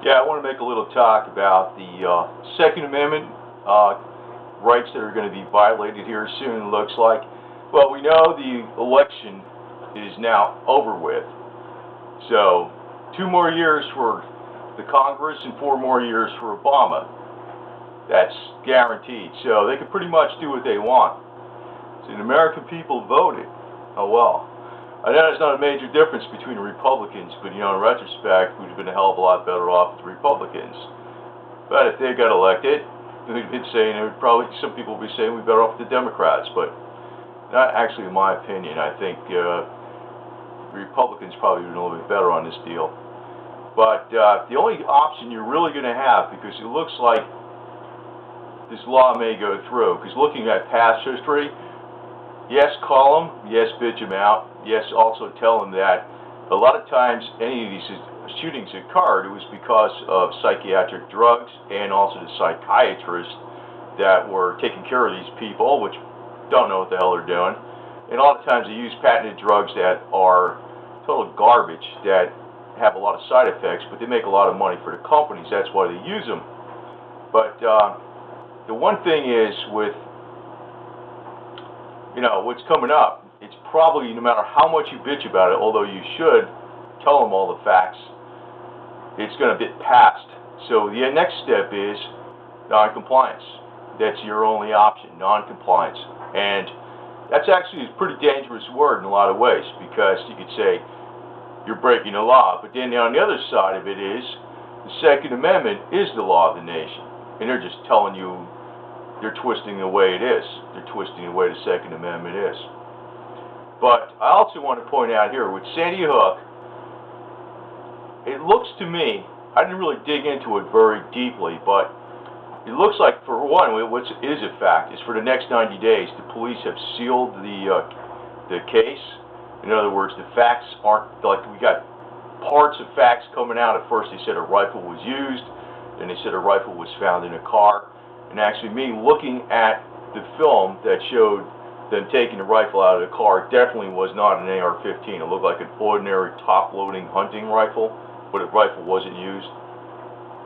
Yeah, I want to make a little talk about the Second Amendment rights that are going to be violated here soon, looks like. Well, we know the election is now over with. So, 2 more years for the Congress and 4 more years for Obama. That's guaranteed. So, they can pretty much do what they want. So, the American people voted. Oh well. I know there's not a major difference between the Republicans, but in retrospect, we'd have been a hell of a lot better off with the Republicans. But if they got elected, we'd been saying, some people would be saying we'd be better off with the Democrats, but not actually in my opinion. I think Republicans probably would have been a little bit better on this deal. But the only option you're really going to have, because it looks like this law may go through, because looking at past history, yes, call them, yes, bitch them out, yes, also tell them that a lot of times any of these shootings occurred, it was because of psychiatric drugs and also the psychiatrists that were taking care of these people, which don't know what the hell they're doing. And a lot of times they use patented drugs that are total garbage, that have a lot of side effects, but they make a lot of money for the companies. That's why they use them. But the one thing is with what's coming up, it's probably, no matter how much you bitch about it, although you should tell them all the facts, it's going to get passed. So the next step is non-compliance. That's your only option, non-compliance. And that's actually a pretty dangerous word in a lot of ways, because you could say you're breaking the law, but then on the other side of it is the Second Amendment is the law of the nation, and they're just telling you they're twisting the way it is. They're twisting the way the Second Amendment is. But I also want to point out here, with Sandy Hook, it looks to me, I didn't really dig into it very deeply, but it looks like, for one, what is a fact is for the next 90 days, the police have sealed the case. In other words, the facts aren't, like, we got parts of facts coming out. At first they said a rifle was used, then they said a rifle was found in a car. And actually, me looking at the film that showed them taking the rifle out of the car, definitely was not an AR-15. It looked like an ordinary top-loading hunting rifle, but a rifle wasn't used.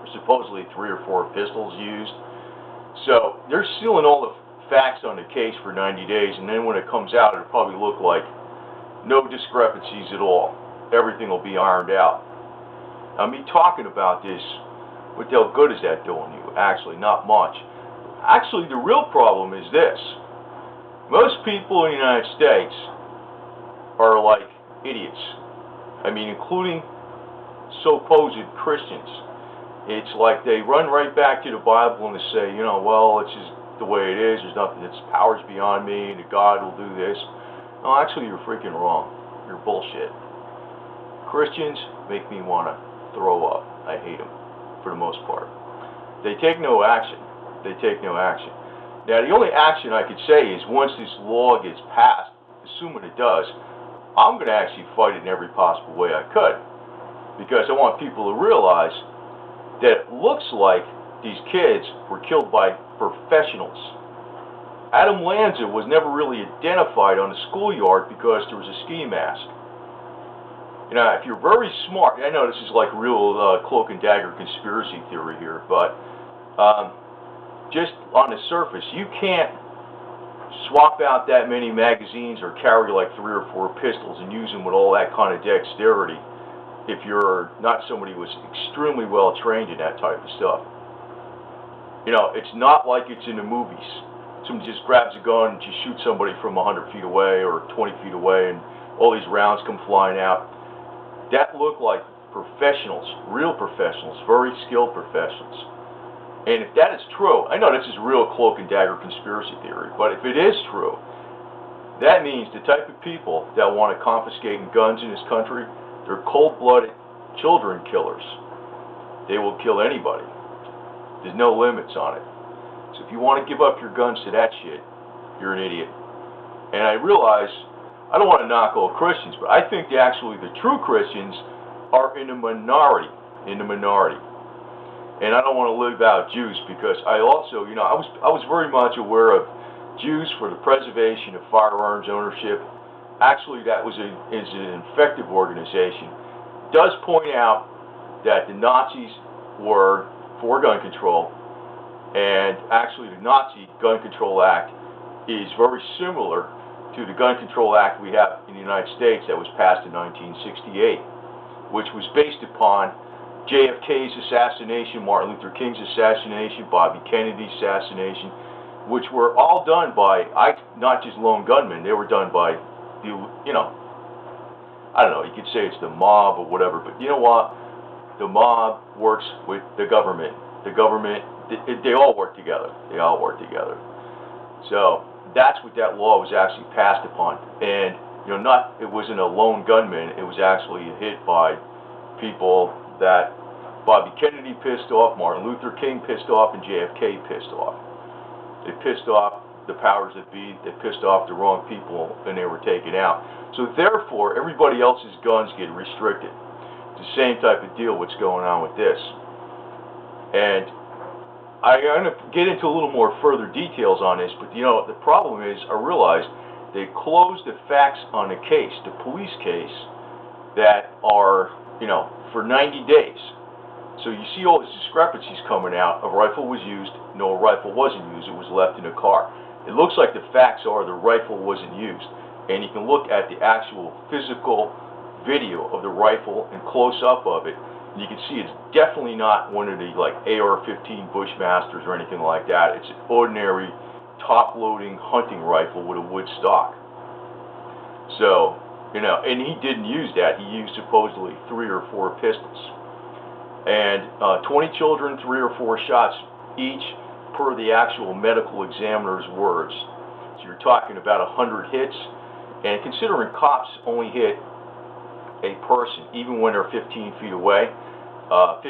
There's supposedly 3 or 4 pistols used. So they're sealing all the facts on the case for 90 days, and then when it comes out, it'll probably look like no discrepancies at all. Everything will be ironed out. Now, me talking about this, what the hell good is that doing you? Actually, not much. Actually, the real problem is this. Most people in the United States are like idiots. I mean, including supposed Christians. It's like they run right back to the Bible and they say, well, it's just the way it is. There's nothing, it's powers beyond me, that God will do this. No, actually, you're freaking wrong. You're bullshit. Christians make me want to throw up. I hate them, for the most part. They take no action. They take no action. Now, the only action I could say is once this law gets passed, assuming it does, I'm going to actually fight it in every possible way I could. Because I want people to realize that it looks like these kids were killed by professionals. Adam Lanza was never really identified on the schoolyard because there was a ski mask. If you're very smart, I know this is like real cloak and dagger conspiracy theory here, but just on the surface, you can't swap out that many magazines or carry like 3 or 4 pistols and use them with all that kind of dexterity if you're not somebody who was extremely well trained in that type of stuff. It's not like it's in the movies. Somebody just grabs a gun and just shoots somebody from 100 feet away or 20 feet away and all these rounds come flying out. That looked like professionals, real professionals, very skilled professionals. And if that is true, I know this is real cloak and dagger conspiracy theory, but if it is true, that means the type of people that want to confiscate guns in this country, they're cold-blooded children killers. They will kill anybody. There's no limits on it. So if you want to give up your guns to that shit, you're an idiot. And I realize, I don't want to knock all Christians, but I think actually the true Christians are in the minority. And I don't want to leave out Jews, because I also, I was very much aware of Jews for the Preservation of Firearms Ownership. Actually, that is an effective organization. It does point out that the Nazis were for gun control, and actually the Nazi Gun Control Act is very similar to the Gun Control Act we have in the United States that was passed in 1968, which was based upon JFK's assassination, Martin Luther King's assassination, Bobby Kennedy's assassination, which were all done by, not just lone gunmen, they were done by the, I don't know, you could say it's the mob or whatever, but you know what? The mob works with the government. The government, they all work together. They all work together. So that's what that law was actually passed upon. And, it wasn't a lone gunman, it was actually a hit by people that Bobby Kennedy pissed off, Martin Luther King pissed off, and JFK pissed off. They pissed off the powers that be, they pissed off the wrong people, and they were taken out. So therefore, everybody else's guns get restricted. It's the same type of deal what's going on with this. And I'm going to get into a little more further details on this, but the problem is, I realized they closed the facts on the case, the police case, that are, for 90 days. So you see all these discrepancies coming out. A rifle was used, no, a rifle wasn't used, it was left in the car. It looks like the facts are the rifle wasn't used. And you can look at the actual physical video of the rifle and close-up of it, and you can see it's definitely not one of the AR-15 Bushmasters or anything like that. It's an ordinary top-loading hunting rifle with a wood stock. So, and he didn't use that. He used supposedly 3 or 4 pistols. And 20 children, 3 or 4 shots each per the actual medical examiner's words. So you're talking about 100 hits, and considering cops only hit a person, even when they're 15 feet away, 15%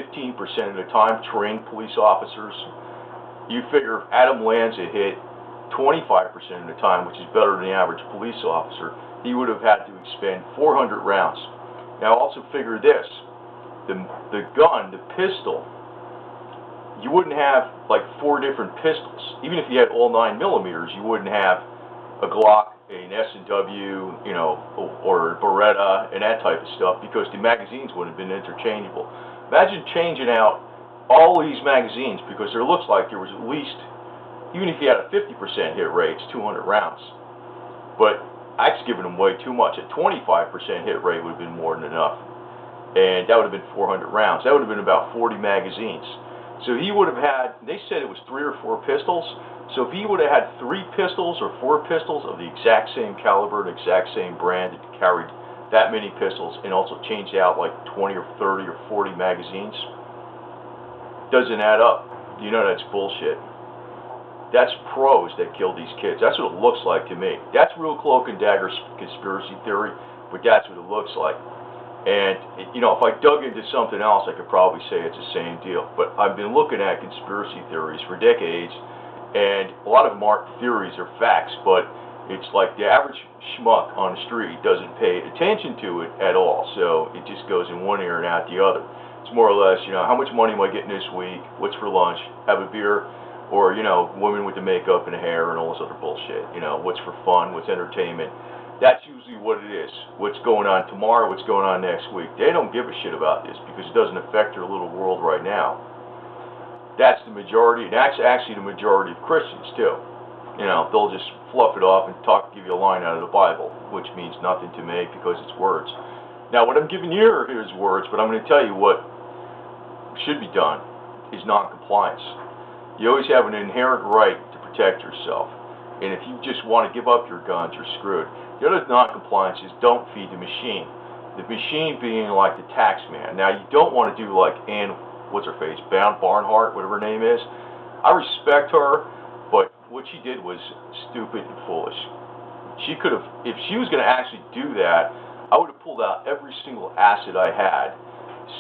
of the time, trained police officers, you figure if Adam Lanza hit 25% of the time, which is better than the average police officer, he would have had to expend 400 rounds. Now also figure this, the gun, the pistol, you wouldn't have 4 different pistols. Even if you had all 9mm, you wouldn't have a Glock, an S&W, or a Beretta, and that type of stuff, because the magazines would have been interchangeable. Imagine changing out all these magazines, because there looks like there was at least, even if you had a 50% hit rate, it's 200 rounds. But that's giving them way too much. A 25% hit rate would have been more than enough. And that would have been 400 rounds. That would have been about 40 magazines. So he would have had, they said it was 3 or 4 pistols. So if he would have had 3 pistols or 4 pistols of the exact same caliber, the exact same brand, that carried that many pistols, and also changed out 20 or 30 or 40 magazines, doesn't add up. That's bullshit. That's pros that kill these kids. That's what it looks like to me. That's real cloak and dagger conspiracy theory, but that's what it looks like. And, if I dug into something else, I could probably say it's the same deal. But I've been looking at conspiracy theories for decades, and a lot of them aren't theories or facts, but it's like the average schmuck on the street doesn't pay attention to it at all. So it just goes in one ear and out the other. It's more or less, how much money am I getting this week? What's for lunch? Have a beer? Or, women with the makeup and the hair and all this other bullshit. What's for fun? What's entertainment? That's usually what it is. What's going on tomorrow, what's going on next week. They don't give a shit about this because it doesn't affect their little world right now. That's the majority, and that's actually the majority of Christians too. They'll just fluff it off and give you a line out of the Bible, which means nothing to me because it's words. Now what I'm giving you here is words, but I'm going to tell you what should be done is non-compliance. You always have an inherent right to protect yourself. And if you just want to give up your guns, you're screwed. The other non-compliance is don't feed the machine. The machine being like the tax man. Now, you don't want to do like Ann, what's her face, Barnhart, whatever her name is. I respect her, but what she did was stupid and foolish. She could have, if she was going to actually do that, I would have pulled out every single asset I had,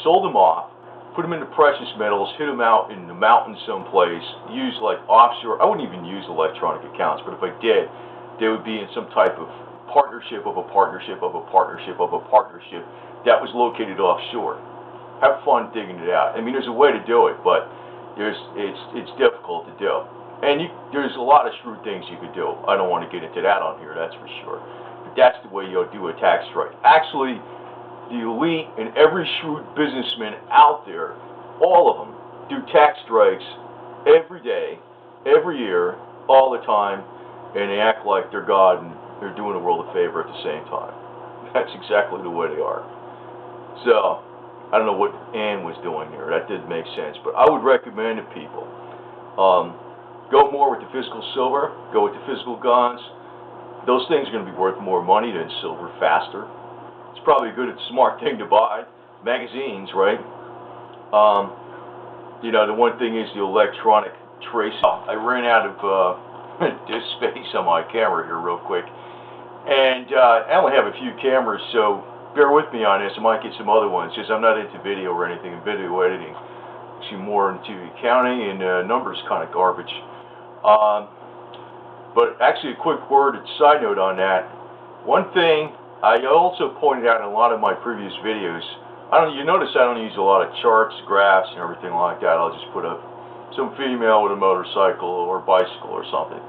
sold them off, put them into precious metals, hid them out in the mountains someplace, use like offshore. I wouldn't even use electronic accounts, but if I did, they would be in some type of partnership of a partnership of a partnership of a partnership that was located offshore. Have fun digging it out. I mean, there's a way to do it, but it's difficult to do. And there's a lot of shrewd things you could do. I don't want to get into that on here, that's for sure. But that's the way you'll do a tax strike. Actually, the elite and every shrewd businessman out there, all of them, do tax strikes every day, every year, all the time, and they act like they're God and they're doing the world a favor at the same time. That's exactly the way they are. So, I don't know what Ann was doing here. That didn't make sense. But I would recommend to people, go more with the physical silver, go with the physical guns. Those things are going to be worth more money than silver faster. It's probably a good and smart thing to buy. Magazines, right? You know, the one thing is the electronic tracing. I ran out of disk space on my camera here real quick. And I only have a few cameras, so bear with me on this. I might get some other ones, because I'm not into video or anything, and video editing. Actually more into accounting, and numbers kind of garbage. But actually a quick word, side note on that. One thing I also pointed out in a lot of my previous videos, you notice I don't use a lot of charts, graphs, and everything like that. I'll just put up some female with a motorcycle or bicycle or something.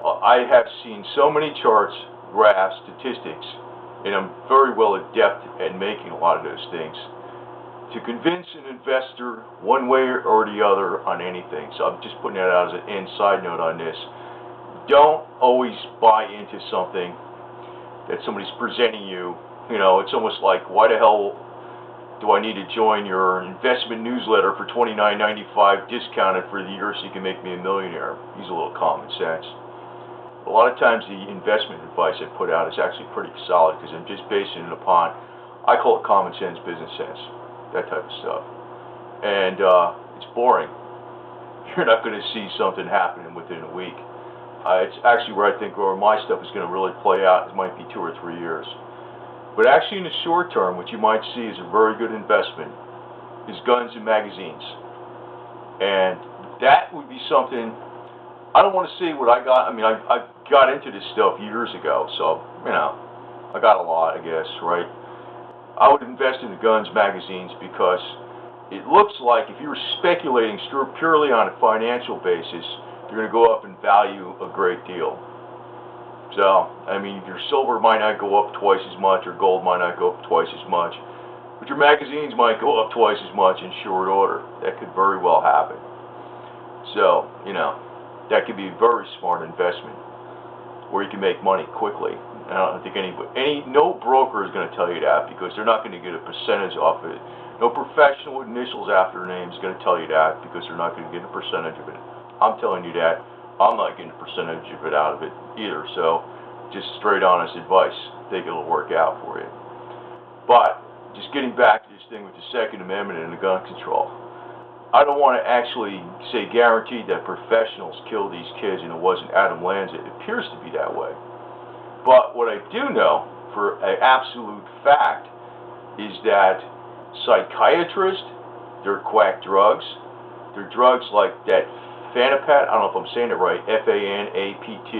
I have seen so many charts, graphs, statistics, and I'm very well adept at making a lot of those things to convince an investor one way or the other on anything. So I'm just putting that out as an inside note on this. Don't always buy into something that somebody's presenting you. You know, it's almost like, why the hell do I need to join your investment newsletter for $29.95 discounted for the year so you can make me a millionaire? Use a little common sense. A lot of times the investment advice I put out is actually pretty solid, because I'm just basing it upon, I call it common sense, business sense, that type of stuff. And it's boring. You're not going to see something happening within a week. It's actually where I think where my stuff is going to really play out. It might be 2 or 3 years. But actually in the short term, what you might see is a very good investment is guns and magazines. And that would be something, I don't want to see what I got. I mean, I got into this stuff years ago, so, you know, I got a lot, I guess, right? I would invest in the guns magazines because it looks like if you were speculating purely on a financial basis, you're going to go up in value a great deal. So, I mean, your silver might not go up twice as much, or gold might not go up twice as much, but your magazines might go up twice as much in short order. That could very well happen. So, you know, that could be a very smart investment, where you can make money quickly. I don't think no broker is going to tell you that, because they're not going to get a percentage off of it. No professional with initials after their name is going to tell you that, because they're not going to get a percentage of it. I'm telling you that. I'm not getting a percentage of it out of it either, so just straight honest advice. I think it'll work out for you. But, just getting back to this thing with the Second Amendment and the gun control, I don't want to actually say guaranteed that professionals killed these kids and it wasn't Adam Lanza. It appears to be that way. But what I do know for an absolute fact is that psychiatrists, they're quack drugs. They're drugs like that Fanapat, I don't know if I'm saying it right, F-A-N-A-P-T,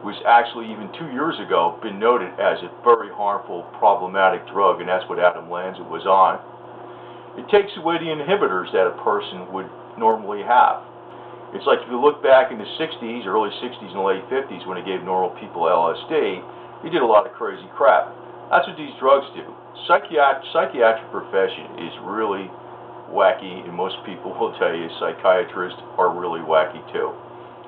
was actually even 2 years ago been noted as a very harmful, problematic drug, and that's what Adam Lanza was on. It takes away the inhibitors that a person would normally have. It's like if you look back in the 60s, early 60s and late 50s, when they gave normal people LSD, they did a lot of crazy crap. That's what these drugs do. Psychiatric profession is really wacky, and most people will tell you psychiatrists are really wacky too.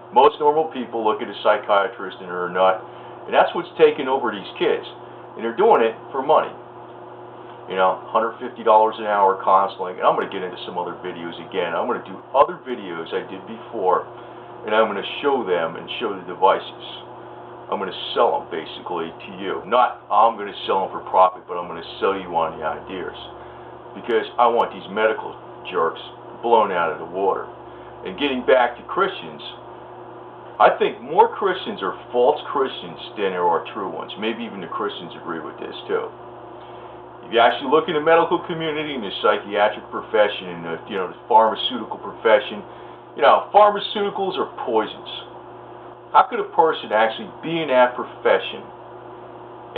Most normal people look at a psychiatrist and they're a nut, and that's what's taking over these kids. And they're doing it for money. You know, $150 an hour counseling, and I'm going to get into some other videos again. I'm going to do other videos I did before, and I'm going to show them and show the devices. I'm going to sell them basically to you. Not I'm going to sell them for profit, but I'm going to sell you on the ideas. Because I want these medical jerks blown out of the water. And getting back to Christians, I think more Christians are false Christians than there are true ones. Maybe even the Christians agree with this too. If you actually look in the medical community and the psychiatric profession and the pharmaceutical profession, pharmaceuticals are poisons. How could a person actually be in that profession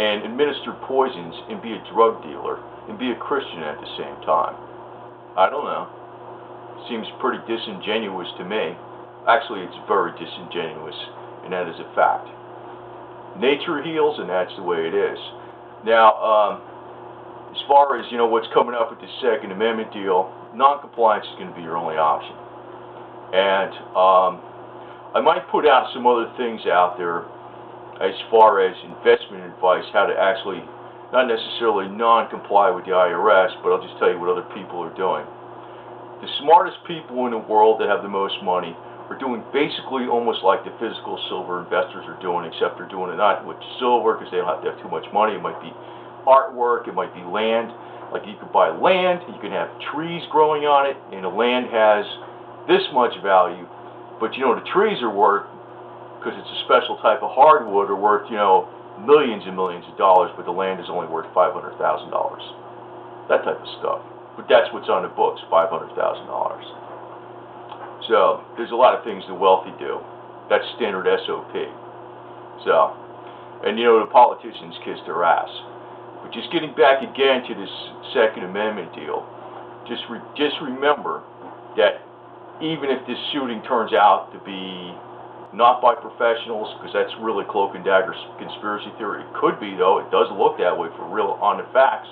and administer poisons and be a drug dealer and be a Christian at the same time? I don't know. Seems pretty disingenuous to me. Actually, it's very disingenuous, and that is a fact. Nature heals, and that's the way it is. Now, as far as, what's coming up with the Second Amendment deal, non-compliance is going to be your only option. And I might put out some other things out there as far as investment advice, how to actually not necessarily non-comply with the IRS, but I'll just tell you what other people are doing. The smartest people in the world that have the most money are doing basically almost like the physical silver investors are doing, except they're doing it not with silver because they don't have to have too much money. It might be artwork, it might be land. Like you could buy land, you can have trees growing on it, and the land has this much value, but you know the trees are worth, because it's a special type of hardwood, are worth, you know, millions and millions of dollars, but the land is only worth $500,000. That type of stuff. But that's what's on the books, $500,000. So there's a lot of things the wealthy do. That's standard SOP. So, and you know the politicians kiss their ass. But just getting back again to this Second Amendment deal, just remember that even if this shooting turns out to be not by professionals, because that's really cloak and dagger conspiracy theory. It could be, though. It does look that way for real on the facts.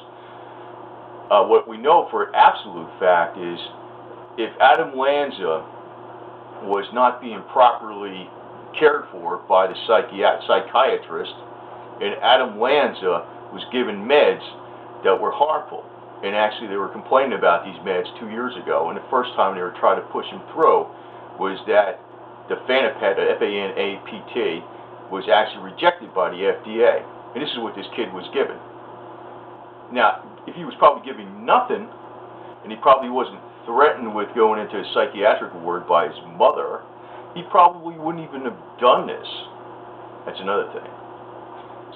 What we know for absolute fact is if Adam Lanza was not being properly cared for by the psychiatrist, and Adam Lanza was given meds that were harmful, and actually they were complaining about these meds 2 years ago, and the first time they were trying to push him through was that the Fanapet, F-A-N-A-P-T, was actually rejected by the FDA. And this is what this kid was given. Now, if he was probably giving nothing, and he probably wasn't threatened with going into a psychiatric ward by his mother, he probably wouldn't even have done this. That's another thing.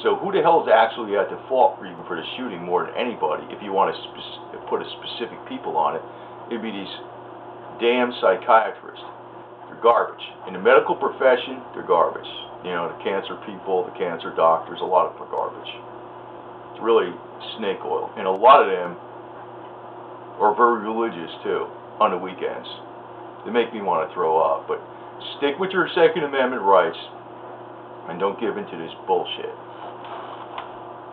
So who the hell is actually at the fault for even for the shooting more than anybody? If you want to put a specific people on it, it'd be these damn psychiatrists. They're garbage. In the medical profession, they're garbage. You know, the cancer people, the cancer doctors, a lot of them are garbage. It's really snake oil. And a lot of them are very religious, too, on the weekends. They make me want to throw up. But stick with your Second Amendment rights and don't give in to this bullshit.